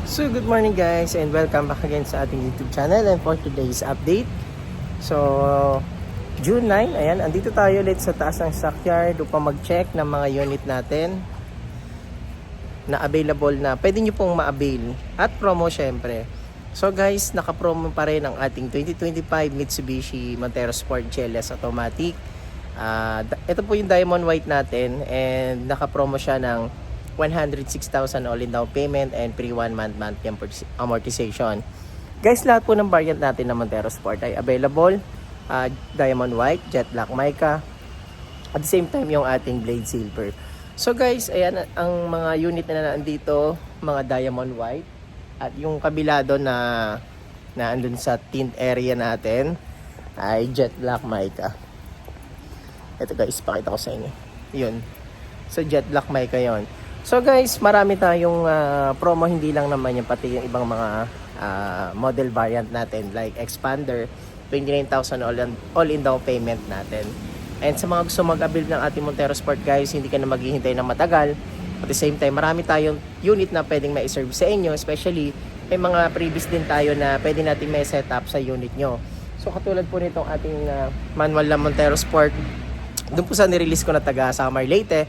So good morning guys and welcome back again sa ating YouTube channel and for today's update. So June 9, ayan, andito tayo ulit sa taas ng stockyard upang mag-check ng mga unit natin na available na pwede nyo pong ma-avail at promo syempre. So guys, naka-promo pa rin ang ating 2025 Mitsubishi Montero Sport GLS Automatic. Ito po yung diamond white natin and naka-promo siya ng 106,000 all in down payment and pre 1 month monthly amortization. Guys, lahat po ng variant natin na Montero Sport ay available. Diamond white, jet black mica, at the same time yung ating blade silver. So guys, ayan ang mga unit na nandito, mga diamond white, at yung kabila doon na andun sa tint area natin ay jet black mica. Ito guys, pakita ko sa inyo. Yun. So jet black mica yon. So guys, marami tayong promo, hindi lang naman yan, pati yung ibang mga model variant natin like Expander, 29,000 all in down payment natin. And sa mga gusto mag-avail ng ating Montero Sport guys, hindi ka na maghihintay ng matagal. At the same time, marami tayong unit na pwedeng ma-serve sa inyo, especially may mga previous din tayo na pwede natin may set up sa unit nyo. So katulad po nitong ating manual na Montero Sport, doon po sa nirelease ko na taga Samar Leyte,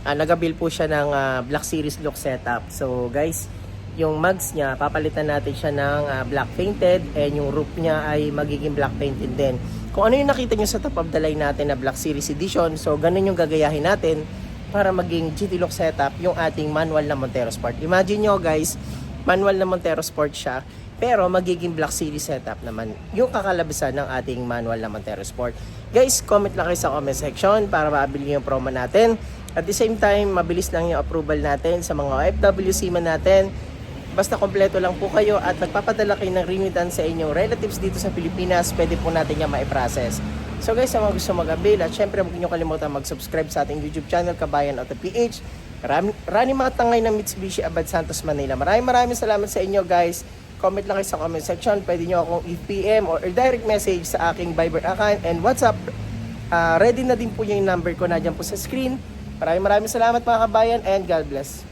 nag-avail po siya ng Black Series look setup. So guys, yung mugs niya, papalitan natin siya ng black painted and yung roof niya ay magiging black painted din. Kung ano yung nakita nyo sa top of the line natin na Black Series Edition, so ganun yung gagayahin natin para maging GT look setup yung ating manual na Montero Sport. Imagine nyo guys, manual na Montero Sport siya, pero magiging Black Series setup naman yung kakalabasan ng ating manual na Montero Sport. Guys, comment lang kayo sa comment section para maabili yung promo natin. At the same time, mabilis lang yung approval natin sa mga OFWC man natin. Basta kompleto lang po kayo at nagpapadala kayo ng remittance sa inyong relatives dito sa Pilipinas, pwede po natin yung ma-process. So guys, sa mga gusto mag-avail, at syempre huwag niyo kalimutan mag-subscribe sa ating YouTube channel, Kabayan Auto PH. Maraming mga tangay ng Mitsubishi Abad Santos, Manila. Maraming salamat sa inyo guys. Comment lang kayo sa comment section. Pwede nyo akong i-PM or direct message sa aking Viber account and WhatsApp. Ready na din po yung number ko na dyan po sa screen. Maraming salamat mga kabayan and God bless.